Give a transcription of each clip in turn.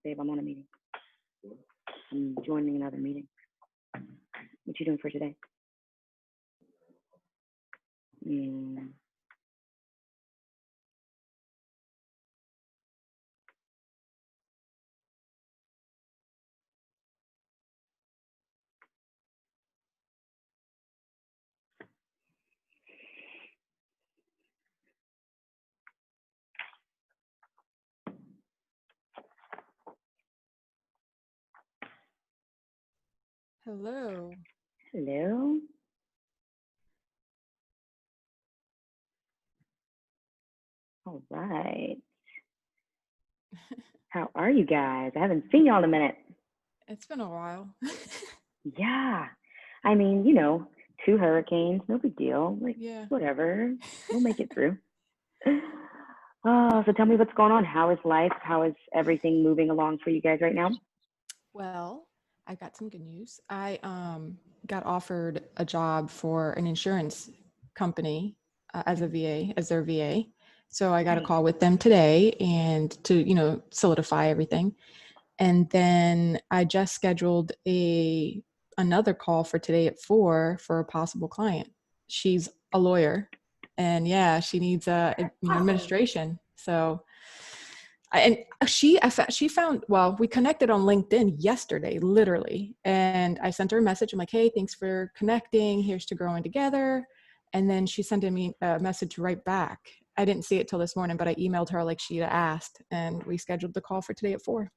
Babe, I'm on a meeting. I'm joining another meeting. What you doing for today? Mm. Hello. Hello. All right. How are you guys? I haven't seen y'all in a minute. It's been a while. Yeah. I mean, 2 hurricanes, no big deal. Like, Yeah. whatever. We'll make it through. So tell me what's going on. How is life? How is everything moving along for you guys right now? Well, I got some good news. I got offered a job for an insurance company as a VA, as their VA. So I got a call with them today and to, solidify everything. And then I just scheduled another call for today at 4 for a possible client. She's a lawyer and yeah, she needs administration. So she found, well, we connected on LinkedIn yesterday, literally. And I sent her a message. I'm like, hey, thanks for connecting. Here's to growing together. And then she sent me a message right back. I didn't see it till this morning, but I emailed her like she asked, and we scheduled the call for today at 4.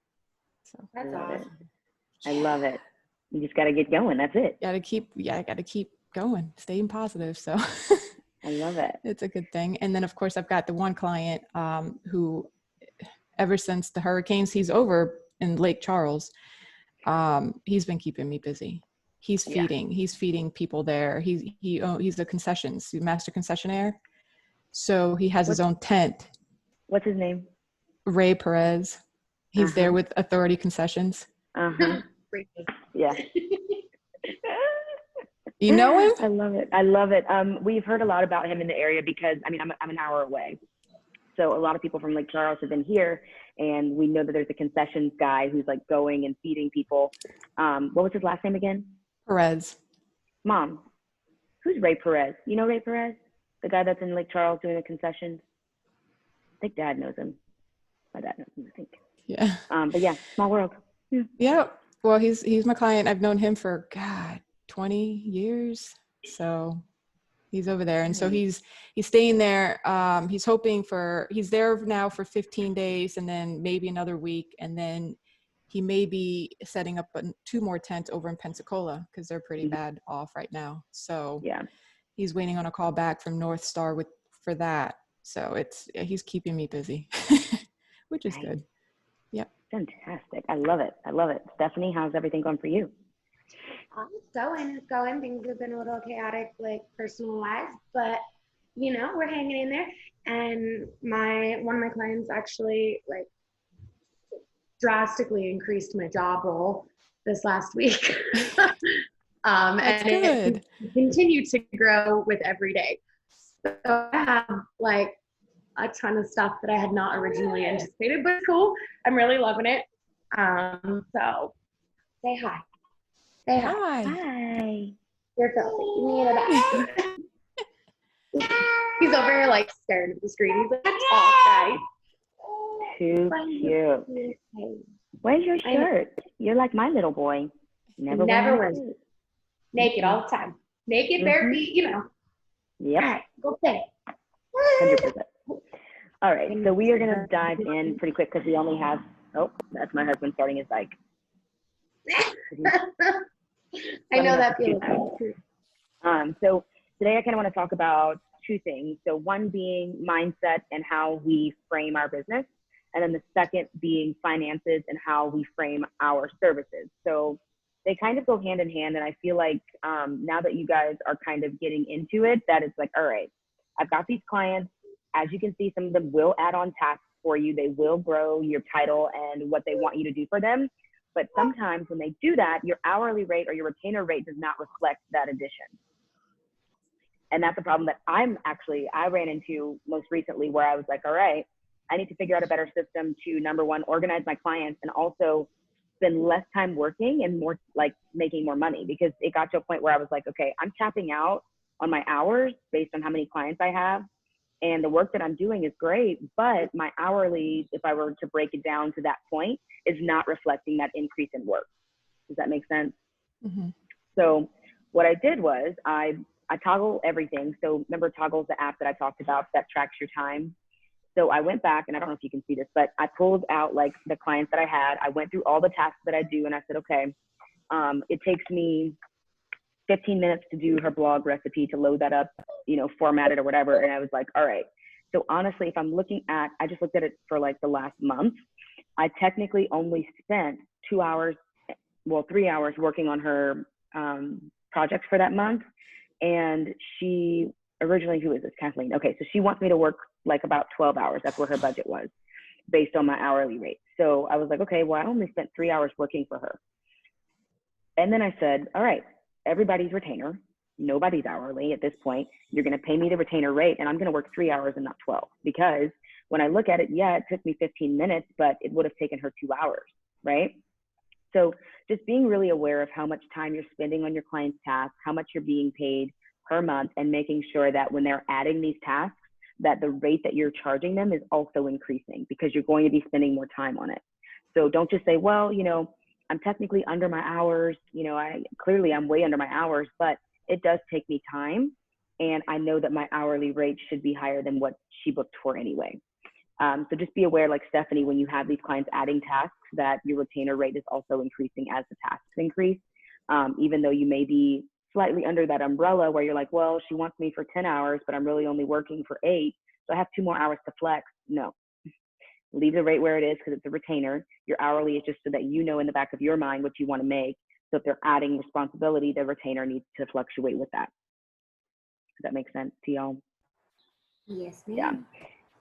So that's awesome. I love it. You just got to get going. That's it. I got to keep going, staying positive. So I love it. It's a good thing. And then of course I've got the one client who, ever since the hurricanes, he's over in Lake Charles. He's been keeping me busy. He's feeding people there. He's a master concessionaire. So he has his own tent. What's his name? Ray Perez. He's there with Authority Concessions. Yeah. You know him? I love it. I love it. We've heard a lot about him in the area because, I'm an hour away. So a lot of people from Lake Charles have been here, and we know that there's a concessions guy who's like going and feeding people. What was his last name again? Perez. Mom, who's Ray Perez? You know Ray Perez? The guy that's in Lake Charles doing the concessions? I think Dad knows him. My dad knows him, I think. Yeah. But yeah, small world. Yeah. Well, he's my client. I've known him for 20 years. So he's over there. And so he's staying there. He's there now for 15 days and then maybe another week. And then he may be setting up 2 more tents over in Pensacola because they're pretty bad off right now. So yeah, he's waiting on a call back from North Star for that. So he's keeping me busy, which is good. Yep. Fantastic. I love it. Stephanie, how's everything going for you? It's going. Things have been a little chaotic, like personal wise, but we're hanging in there. And one of my clients actually like drastically increased my job role this last week. That's good. It continued to grow with every day. So I have like a ton of stuff that I had not originally anticipated, but it's cool. I'm really loving it. So say hi. Say hi. Hi. You're filthy. You need it back. He's over here like staring at the screen. He's like, talk, guys. Too cute. Where's your shirt? You're like my little boy. Never wears naked all the time. Naked, bare feet, Yep. All right, go play. 100%. All right, so we are going to dive in pretty quick because we only have, that's my husband starting his bike. I know that feeling. So today I kind of want to talk about 2 things. So one being mindset and how we frame our business. And then the second being finances and how we frame our services. So they kind of go hand in hand. And I feel like now that you guys are kind of getting into it, that it's like, all right, I've got these clients. As you can see, some of them will add on tasks for you. They will grow your title and what they want you to do for them. But sometimes when they do that, your hourly rate or your retainer rate does not reflect that addition. And that's a problem that I ran into most recently, where I was like, all right, I need to figure out a better system to, number one, organize my clients and also spend less time working and more like making more money, because it got to a point where I was like, okay, I'm tapping out on my hours based on how many clients I have. And the work that I'm doing is great, but my hourly, if I were to break it down to that point, is not reflecting that increase in work. Does that make sense? Mm-hmm. So what I did was I toggle everything. So remember, Toggle's the app that I talked about that tracks your time. So I went back, and I don't know if you can see this, but I pulled out like the clients that I had. I went through all the tasks that I do, and I said, okay, it takes me 15 minutes to do her blog recipe, to load that up, you know, format it or whatever. And I was like, all right. So honestly, if I'm looking at, I just looked at it for like the last month, I technically only spent 2 hours, well, 3 hours working on her projects for that month. And she originally, who is this, Kathleen? Okay, so she wants me to work like about 12 hours. That's what her budget was based on my hourly rate. So I was like, okay, well, I only spent 3 hours working for her. And then I said, all right, everybody's retainer, nobody's hourly at this point. You're going to pay me the retainer rate, and I'm going to work 3 hours and not 12, because when I look at it, yeah, it took me 15 minutes, but it would have taken her 2 hours, right? So just being really aware of how much time you're spending on your client's tasks, how much you're being paid per month, and making sure that when they're adding these tasks, that the rate that you're charging them is also increasing, because you're going to be spending more time on it. So don't just say, well, you know, I'm technically under my hours, you know, clearly I'm way under my hours, but it does take me time. And I know that my hourly rate should be higher than what she booked for anyway. So just be aware, like Stephanie, when you have these clients adding tasks, that your retainer rate is also increasing as the tasks increase, even though you may be slightly under that umbrella where you're like, well, she wants me for 10 hours, but I'm really only working for 8. So I have 2 more hours to flex. No, leave the rate where it is, because it's a retainer. Your hourly is just so that you know in the back of your mind what you want to make. So if they're adding responsibility, the retainer needs to fluctuate with that. Does that make sense to y'all? Yes, ma'am. Yeah.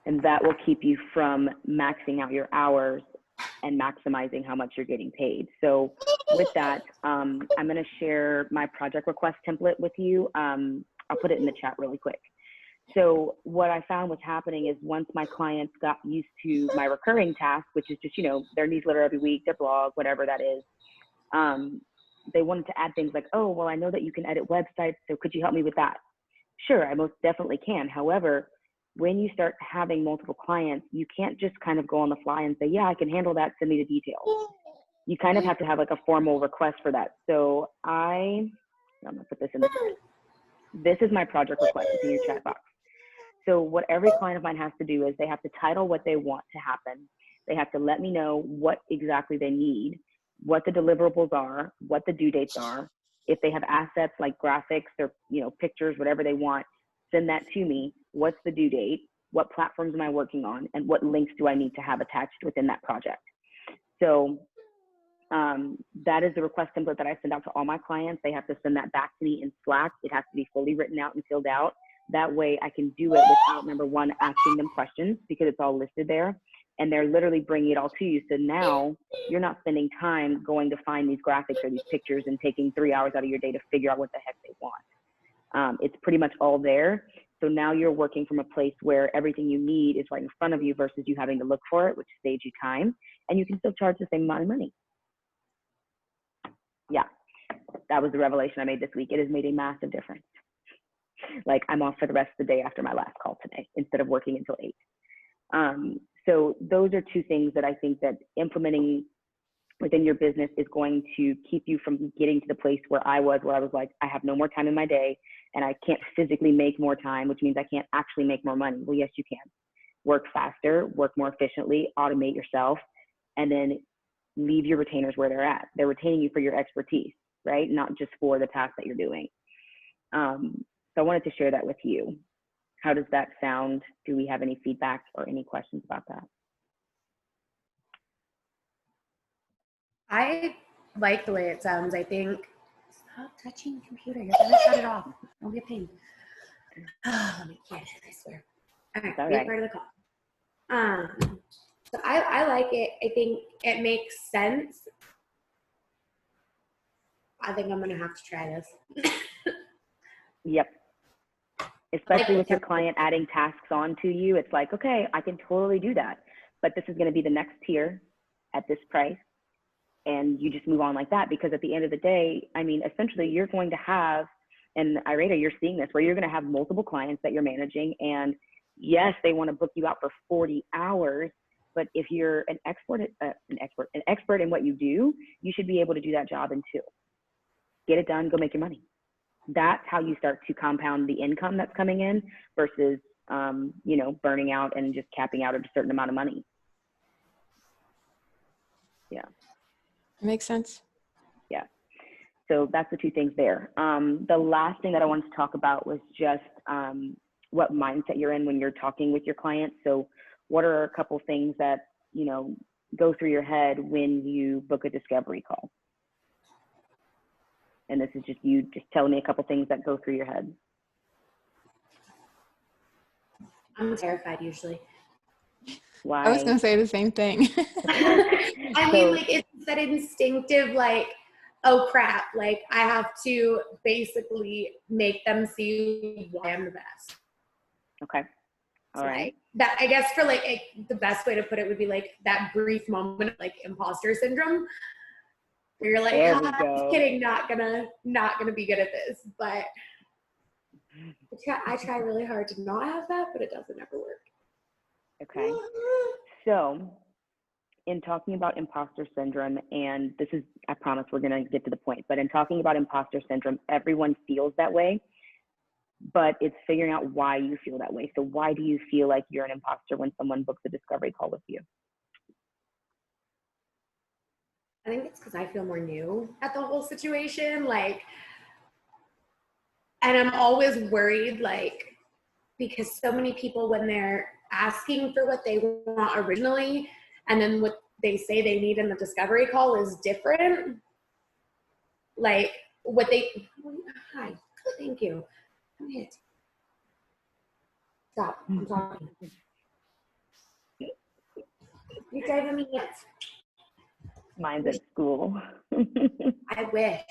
And that will keep you from maxing out your hours and maximizing how much you're getting paid. So with that, I'm going to share my project request template with you. I'll put it in the chat really quick. So what I found was happening is, once my clients got used to my recurring task, which is just, you know, their newsletter every week, their blog, whatever that is, they wanted to add things like, oh, well, I know that you can edit websites, so could you help me with that? Sure, I most definitely can. However, when you start having multiple clients, you can't just kind of go on the fly and say, yeah, I can handle that, send me the details. You kind of have to have like a formal request for that. So I'm gonna put this in the chat. This is my project request. It's in your chat box. So what every client of mine has to do is they have to title what they want to happen. They have to let me know what exactly they need, what the deliverables are, what the due dates are. If they have assets like graphics or, you know, pictures, whatever they want, send that to me. What's the due date? What platforms am I working on? And what links do I need to have attached within that project? So that is the request template that I send out to all my clients. They have to send that back to me in Slack. It has to be fully written out and filled out. That way I can do it without, number one, asking them questions, because it's all listed there. And they're literally bringing it all to you. So now you're not spending time going to find these graphics or these pictures and taking 3 hours out of your day to figure out what the heck they want. It's pretty much all there. So now you're working from a place where everything you need is right in front of you, versus you having to look for it, which saves you time. And you can still charge the same amount of money. Yeah, that was the revelation I made this week. It has made a massive difference. Like, I'm off for the rest of the day after my last call today, instead of working until 8. So those are 2 things that I think that implementing within your business is going to keep you from getting to the place where I was like, I have no more time in my day and I can't physically make more time, which means I can't actually make more money. Well, yes, you can. Work faster, work more efficiently, automate yourself, and then leave your retainers where they're at. They're retaining you for your expertise, right? Not just for the task that you're doing. So I wanted to share that with you. How does that sound? Do we have any feedback or any questions about that? I like the way it sounds. I think, stop touching the computer. You're going to shut it off. Don't be a pain. Oh, let me get it, I swear. All right, be part of the call. So I like it. I think it makes sense. I think I'm going to have to try this. Yep. Especially with your client adding tasks on to you, it's like, okay, I can totally do that. but this is going to be the next tier at this price. And you just move on like that, because at the end of the day, I mean, essentially you're going to have, and Irada, you're seeing this, where you're going to have multiple clients that you're managing. And yes, they want to book you out for 40 hours, but if you're an expert in what you do, you should be able to do that job in 2. Get it done, go make your money. That's how you start to compound the income that's coming in versus, you know, burning out and just capping out at a certain amount of money. Yeah. Makes sense. Yeah. So that's the 2 things there. The last thing that I wanted to talk about was just what mindset you're in when you're talking with your clients. So what are a couple things that, you know, go through your head when you book a discovery call? And this is just you just telling me a couple things that go through your head. I'm terrified usually. Why? I was going to say the same thing. I mean, like, it's that instinctive, like, oh crap, like I have to basically make them see why I'm the best. Okay. All right. That, I guess, for like the best way to put it would be like that brief moment of like imposter syndrome, where you're like, just kidding, not gonna be good at this. But I try really hard to not have that, but it doesn't ever work. Okay. So in talking about imposter syndrome, and this is, I promise we're going to get to the point, but in talking about imposter syndrome, everyone feels that way, but it's figuring out why you feel that way. So why do you feel like you're an imposter when someone books a discovery call with you? I think it's because I feel more new at the whole situation. Like, and I'm always worried, like, because so many people, when they're asking for what they want originally, and then what they say they need in the discovery call is different. Like, what they, hi, thank you. Come here. Stop, I'm talking. You're driving me nuts. Mine's at school. I wish.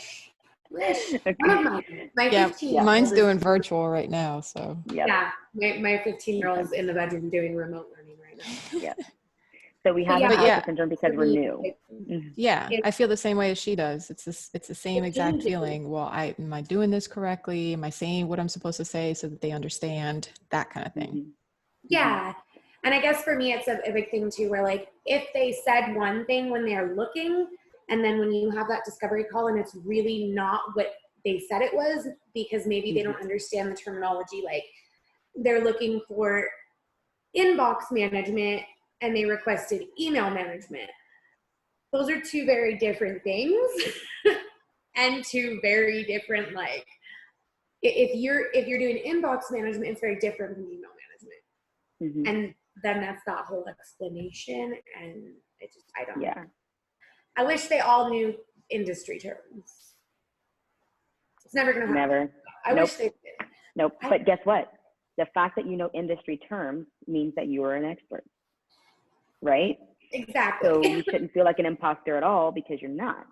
Okay. One of my 15-year-old mine's doing virtual right now, so. Yeah, my 15-year-old is in the bedroom doing remote learning right now. Yeah. So we have imposter syndrome because we're new. Yeah, I feel the same way as she does. It's the same exact feeling. Well, am I doing this correctly? Am I saying what I'm supposed to say so that they understand? That kind of thing. Yeah. And I guess for me, it's a big thing too, where like, if they said one thing when they're looking, and then when you have that discovery call and it's really not what they said it was, because maybe they don't understand the terminology, like they're looking for inbox management and they requested email management. Those are 2 very different things and 2 very different, like, if you're doing inbox management, it's very different from email management. And then that's that whole explanation, and it just, I don't know. I wish they all knew industry terms. It's never gonna happen. Never. I wish they did. Nope. But guess what? The fact that you know industry terms means that you are an expert, right? Exactly. So you shouldn't feel like an imposter at all, because you're not.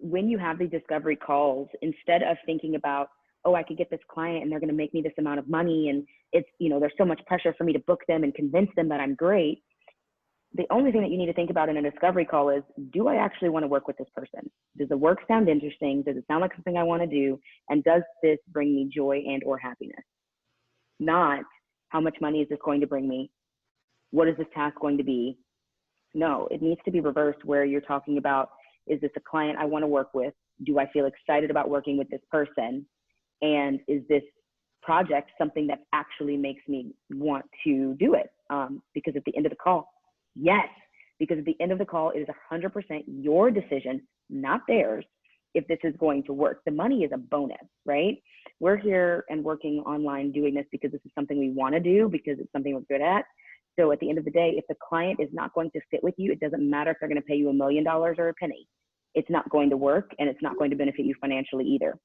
When you have these discovery calls, instead of thinking about, oh, I could get this client and they're going to make me this amount of money, and it's, you know, there's so much pressure for me to book them and convince them that I'm great. The only thing that you need to think about in a discovery call is, do I actually want to work with this person? Does the work sound interesting? Does it sound like something I want to do? And does this bring me joy and or happiness? Not, how much money is this going to bring me? What is this task going to be? No, it needs to be reversed, where you're talking about, is this a client I want to work with? Do I feel excited about working with this person? And is this project something that actually makes me want to do it? Because at the end of the call, yes, because at the end of the call, it is 100% your decision, not theirs, if this is going to work. The money is a bonus, right? We're here and working online doing this because this is something we want to do, because it's something we're good at. So at the end of the day, if the client is not going to fit with you, it doesn't matter if they're going to pay you $1 million or a penny. It's not going to work, and it's not going to benefit you financially either.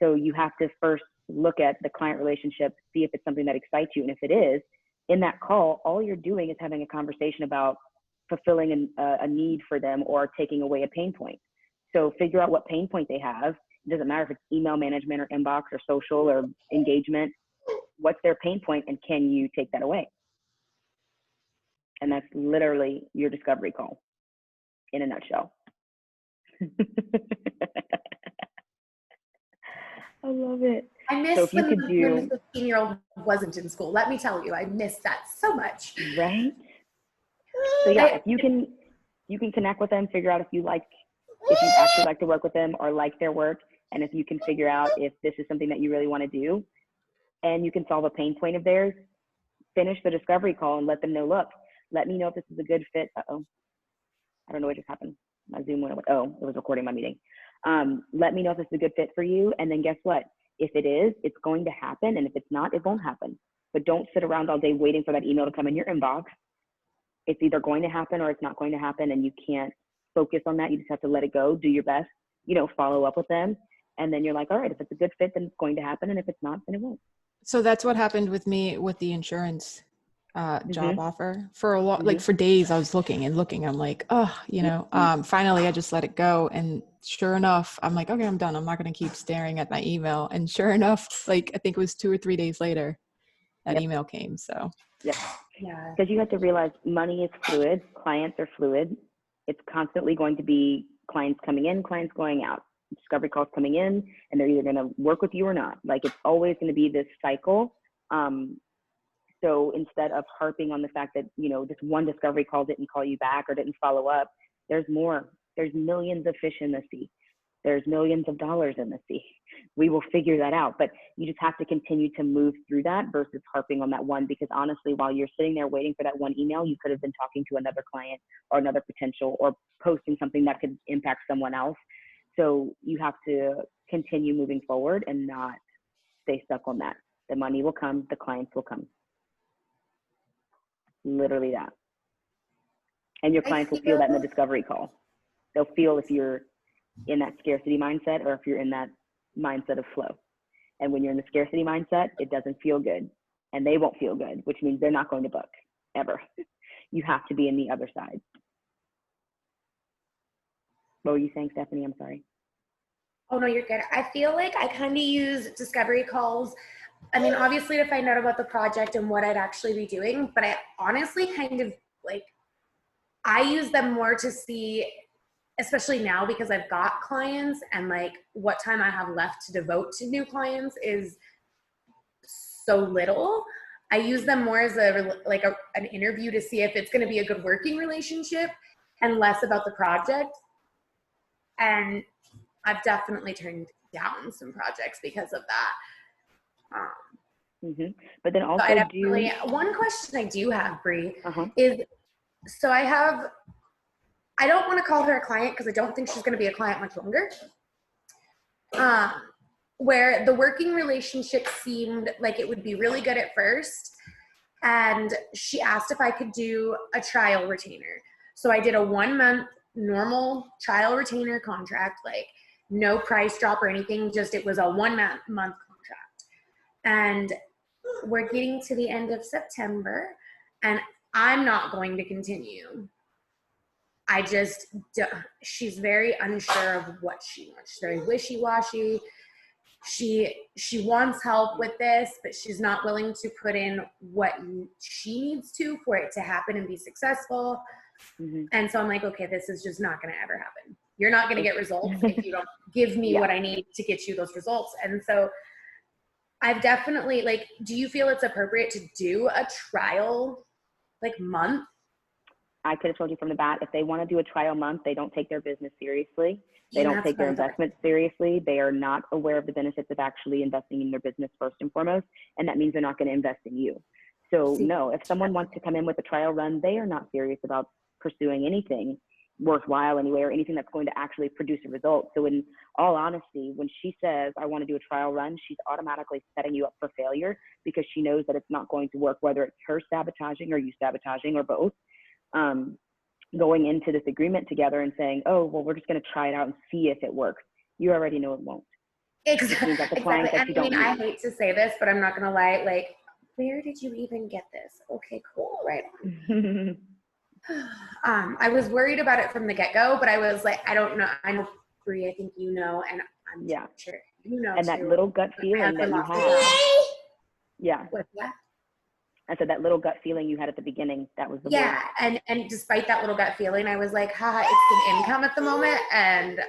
So you have to first look at the client relationship, see if it's something that excites you. And if it is, in that call, all you're doing is having a conversation about fulfilling a need for them or taking away a pain point. So figure out what pain point they have. It doesn't matter if it's email management or inbox or social or engagement. What's their pain point, and can you take that away? And that's literally your discovery call in a nutshell. I love it. I miss So when the 15-year-old wasn't in school. Let me tell you, I miss that so much. Right? So yeah, if you can connect with them, figure out if you actually like to work with them or like their work, and if you can figure out if this is something that you really want to do, and you can solve a pain point of theirs, finish the discovery call and let them know, look, let me know if this is a good fit. Uh-oh, I don't know what just happened. My Zoom went away. Oh, it was recording my meeting. Let me know if this is a good fit for you. And then guess what? If it is, it's going to happen. And if it's not, it won't happen. But don't sit around all day waiting for that email to come in your inbox. It's either going to happen or it's not going to happen. And you can't focus on that. You just have to let it go. Do your best, follow up with them. And then you're like, all right, if it's a good fit, then it's going to happen. And if it's not, then it won't. So that's what happened with me with the insurance job offer. For a lot, Mm-hmm. like for days I was looking. I'm like, finally I just let it go. And sure enough, I'm like, okay, I'm done. I'm not going to keep staring at my email. And sure enough, like I think it was 2 or 3 days later, that email came. So Yep. Yeah. Because you have to realize money is fluid. Clients are fluid. It's constantly going to be clients coming in, clients going out, discovery calls coming in, and they're either going to work with you or not. Like it's always going to be this cycle. So instead of harping on the fact that, this one discovery call didn't call you back or didn't follow up, there's more. There's millions of fish in the sea. There's millions of dollars in the sea. We will figure that out. But you just have to continue to move through that versus harping on that one, because honestly, while you're sitting there waiting for that one email, you could have been talking to another client or another potential or posting something that could impact someone else. So you have to continue moving forward and not stay stuck on that. The money will come, the clients will come. Literally that. And your clients will feel that in the discovery call. They'll feel if you're in that scarcity mindset or if you're in that mindset of flow. And when you're in the scarcity mindset, it doesn't feel good. And they won't feel good, which means they're not going to book ever. You have to be in the other side. What were you saying, Stephanie? I'm sorry. Oh, no, you're good. I feel like I kind of use discovery calls. I mean, obviously to find out about the project and what I'd actually be doing, but I honestly kind of I use them more to see, especially now because I've got clients and what time I have left to devote to new clients is so little. I use them more as an interview to see if it's going to be a good working relationship and less about the project. And I've definitely turned down some projects because of that. But then also one question I do have, Bree, is, so I don't want to call her a client because I don't think she's going to be a client much longer. Where the working relationship seemed like it would be really good at first. And she asked if I could do a trial retainer. So I did a 1 month normal trial retainer contract, no price drop or anything, just it was a 1 month contract. And we're getting to the end of September and I'm not going to continue. She's very unsure of what she wants. She's very wishy-washy. She wants help with this, but she's not willing to put in what she needs to for it to happen and be successful. And so I'm like, okay, this is just not going to ever happen. You're not going to get results if you don't give me what I need to get you those results. And so I've definitely, do you feel it's appropriate to do a trial month? I could have told you from the bat, if they want to do a trial month, they don't take their business seriously. They don't take their investments seriously. They are not aware of the benefits of actually investing in their business first and foremost. And that means they're not going to invest in you. So no, if someone wants to come in with a trial run, they are not serious about pursuing anything worthwhile anyway, or anything that's going to actually produce a result. So in all honesty, when she says, I want to do a trial run, she's automatically setting you up for failure because she knows that it's not going to work, whether it's her sabotaging or you sabotaging or both. Going into this agreement together and saying, oh, well, we're just going to try it out and see if it works. You already know it won't. Exactly. I hate to say this, but I'm not going to lie. Where did you even get this? Okay, cool. Right on. I was worried about it from the get-go, but I was like, I don't know. I know, Bree, I think you know, and I'm sure you know. And too. that little gut feeling that you have. Yeah. What's that? And so that little gut feeling you had at the beginning, that was the yeah. And despite that little gut feeling, I was like, haha, it's the income at the moment. And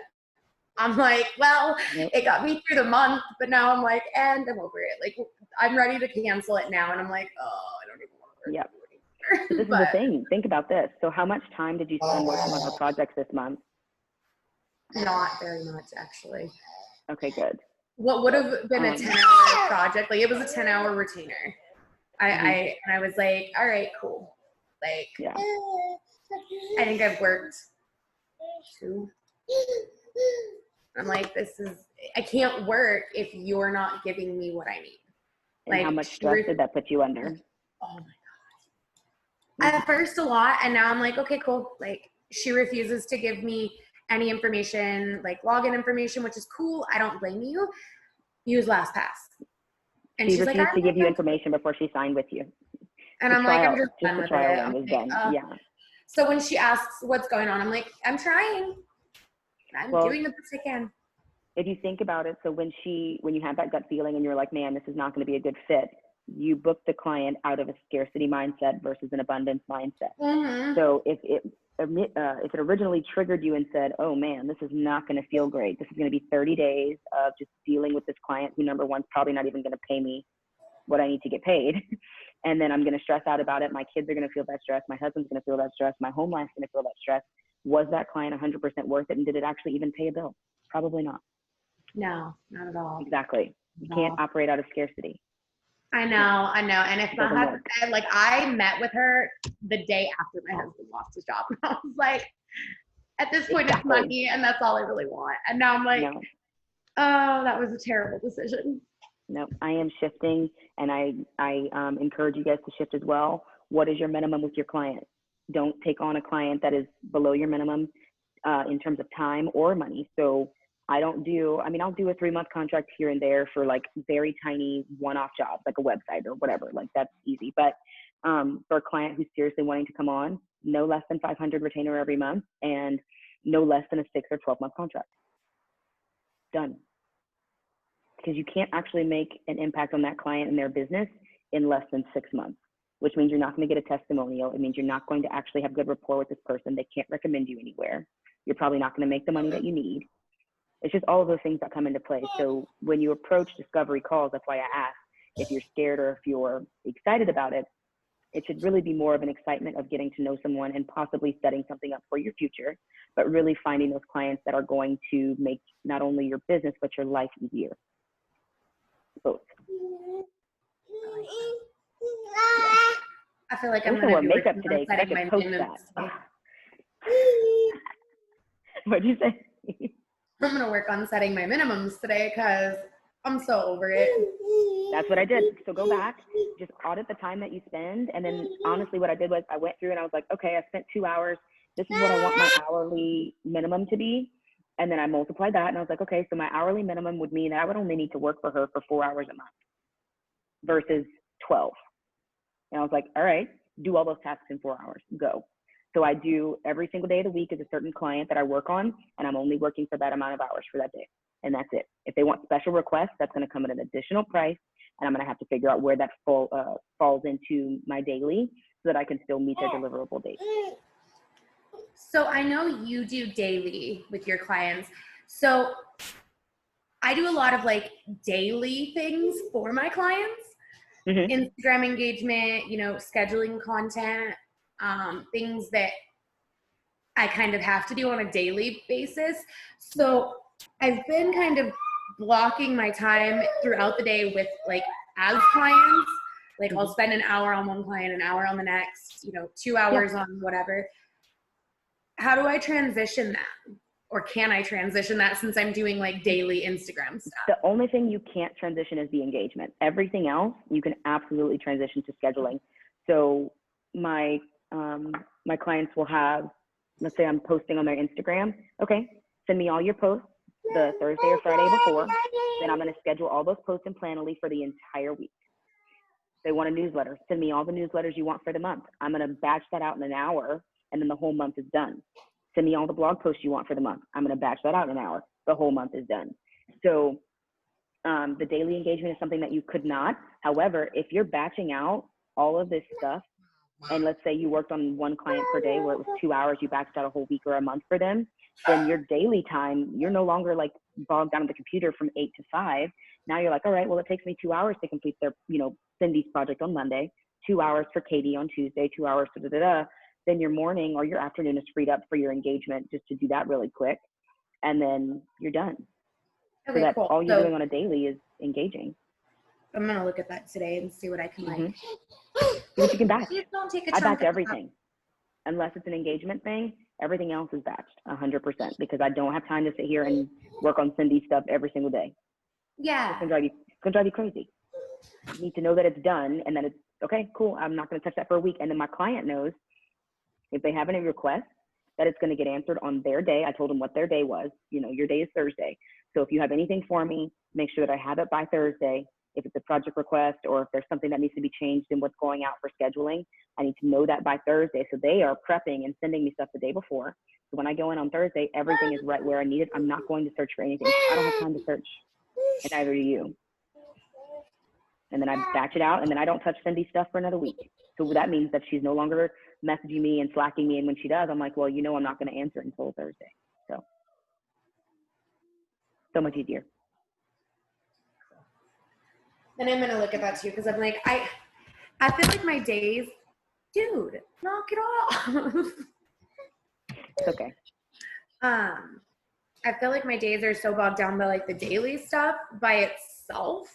I'm like, well, it got me through the month, but now I'm like, and I'm over it. Like, I'm ready to cancel it now. And I'm like, oh, I don't even want to work anymore. So this is the thing. Think about this. So how much time did you spend working on her projects this month? Not very much, actually. Okay, good. What would have been a 10-hour project? Like, it was a 10-hour retainer. I was like, all right, cool. Like, I think I've worked 2. I'm like, I can't work if you're not giving me what I need. And like, how much stress did that put you under? Oh my God. At first a lot, and now I'm like, okay, cool. Like, she refuses to give me any information, like login information, which is cool. I don't blame you. Use LastPass. And she refused to give you information before she signed with you. And I'm like, I'm just done with it. Was done. Yeah. So when she asks what's going on, I'm like, I'm trying. I'm doing the best I can. If you think about it, so when you had that gut feeling and you're like, man, this is not going to be a good fit, you booked the client out of a scarcity mindset versus an abundance mindset. Mm-hmm. So if it originally triggered you and said, oh man, this is not going to feel great. This is going to be 30 days of just dealing with this client who, number one, is probably not even going to pay me what I need to get paid. And then I'm going to stress out about it. My kids are going to feel that stress. My husband's going to feel that stress. My home life's going to feel that stress. Was that client 100% worth it? And did it actually even pay a bill? Probably not. No, not at all. Exactly. You can't operate out of scarcity. I know. And if my husband, like, I met with her the day after my husband lost his job. I was like, at this point, it's money, and that's all I really want. And now I'm like, oh, that was a terrible decision. No, I am shifting, and I encourage you guys to shift as well. What is your minimum with your client? Don't take on a client that is below your minimum in terms of time or money. So I'll do a 3-month contract here and there for like very tiny one-off jobs, like a website or whatever, like that's easy. But for a client who's seriously wanting to come on, no less than 500 retainer every month and no less than a 6 or 12-month contract. Done. Because you can't actually make an impact on that client and their business in less than 6 months, which means you're not going to get a testimonial. It means you're not going to actually have good rapport with this person. They can't recommend you anywhere. You're probably not going to make the money that you need. It's just all of those things that come into play. So when you approach discovery calls, that's why I asked if you're scared or if you're excited about it. It should really be more of an excitement of getting to know someone and possibly setting something up for your future, but really finding those clients that are going to make not only your business, but your life easier. Both. I feel like I'm going to do makeup today because I could post that. What'd you say? I'm going to work on setting my minimums today because I'm so over it. That's what I did. So go back, just audit the time that you spend. And then honestly, what I did was I went through and I was like, okay, I spent 2 hours. This is what I want my hourly minimum to be. And then I multiplied that and I was like, okay, so my hourly minimum would mean that I would only need to work for her for 4 hours a month versus 12. And I was like, all right, do all those tasks in 4 hours, go. So I do every single day of the week is a certain client that I work on, and I'm only working for that amount of hours for that day. And that's it. If they want special requests, that's going to come at an additional price, and I'm going to have to figure out where that falls into my daily so that I can still meet their deliverable date. So I know you do daily with your clients. So I do a lot of like daily things for my clients, Instagram engagement, scheduling content, things that I kind of have to do on a daily basis. So I've been kind of blocking my time throughout the day with like as clients. Like I'll spend an hour on one client, an hour on the next, 2 hours on whatever. How do I transition that? Or can I transition that since I'm doing like daily Instagram stuff? The only thing you can't transition is the engagement. Everything else you can absolutely transition to scheduling. So my clients will have, let's say I'm posting on their Instagram. Okay, send me all your posts the Thursday or Friday before. Then I'm going to schedule all those posts in Planoly for the entire week. They want a newsletter. Send me all the newsletters you want for the month. I'm going to batch that out in an hour, and then the whole month is done. Send me all the blog posts you want for the month. I'm going to batch that out in an hour. The whole month is done. So the daily engagement is something that you could not. However, if you're batching out all of this stuff, and let's say you worked on one client per day where it was 2 hours, you batched out a whole week or a month for them, then your daily time, you're no longer like bogged down on the computer from 8 to 5. Now you're like, all right, well, it takes me 2 hours to complete their, Cindy's project on Monday, 2 hours for Katie on Tuesday, 2 hours for da-da-da. Then your morning or your afternoon is freed up for your engagement just to do that really quick. And then you're done. Okay, so that cool. all you're doing on a daily is engaging. I'm going to look at that today and see what I can like. See what you can batch. Please don't take a I chunk batch of everything. Unless it's an engagement thing, everything else is batched 100% because I don't have time to sit here and work on Cindy's stuff every single day. Yeah. It's gonna drive you crazy. You need to know that it's done and then it's okay, cool. I'm not gonna touch that for a week. And then my client knows if they have any requests that it's gonna get answered on their day. I told them what their day was. Your day is Thursday. So if you have anything for me, make sure that I have it by Thursday. If it's a project request or if there's something that needs to be changed in what's going out for scheduling, I need to know that by Thursday. So they are prepping and sending me stuff the day before. So when I go in on Thursday, everything is right where I need it. I'm not going to search for anything. I don't have time to search, and neither do you. And then I batch it out, and then I don't touch Cindy's stuff for another week. So that means that she's no longer messaging me and slacking me. And when she does, I'm like, well, I'm not going to answer until Thursday. So much easier. Then I'm going to look at that too because I'm like, I feel like my days, dude, knock it off. It's okay. I feel like my days are so bogged down by like the daily stuff by itself.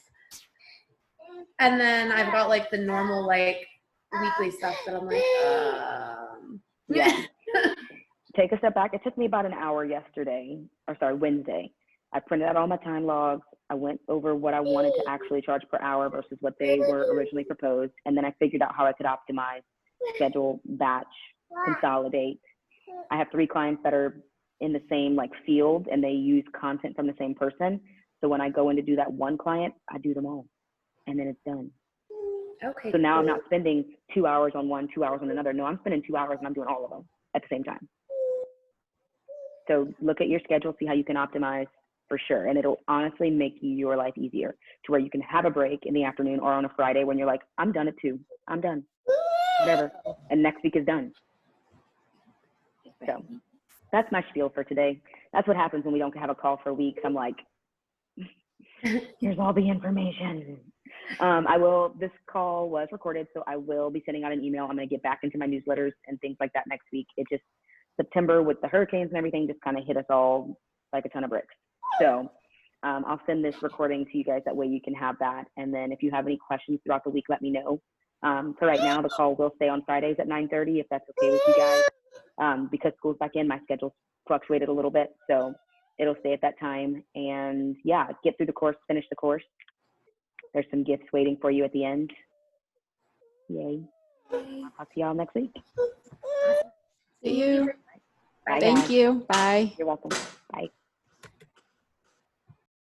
And then I've got like the normal like weekly stuff that I'm like, Yeah. Take a step back. It took me about an hour Wednesday. I printed out all my time logs. I went over what I wanted to actually charge per hour versus what they were originally proposed. And then I figured out how I could optimize, schedule, batch, consolidate. I have 3 clients that are in the same like field and they use content from the same person. So when I go in to do that one client, I do them all and then it's done. okay. So now I'm not spending 2 hours on one, 2 hours on another. No, I'm spending 2 hours and I'm doing all of them at the same time. So look at your schedule, see how you can optimize for sure. And it'll honestly make your life easier to where you can have a break in the afternoon or on a Friday when you're like, I'm done at 2. I'm done. Whatever. And next week is done. So that's my spiel for today. That's what happens when we don't have a call for weeks. I'm like, here's all the information. This call was recorded, so I will be sending out an email. I'm going to get back into my newsletters and things like that next week. September with the hurricanes and everything just kind of hit us all like a ton of bricks. So I'll send this recording to you guys. That way you can have that. And then if you have any questions throughout the week, let me know. So right now the call will stay on Fridays at 9:30 if that's okay with you guys. Because school's back in, my schedule's fluctuated a little bit. So it'll stay at that time. And yeah, get through the course, finish the course. There's some gifts waiting for you at the end. Yay. I'll talk to y'all next week. See you. Bye, Thank guys. you. Bye. You're welcome. Bye.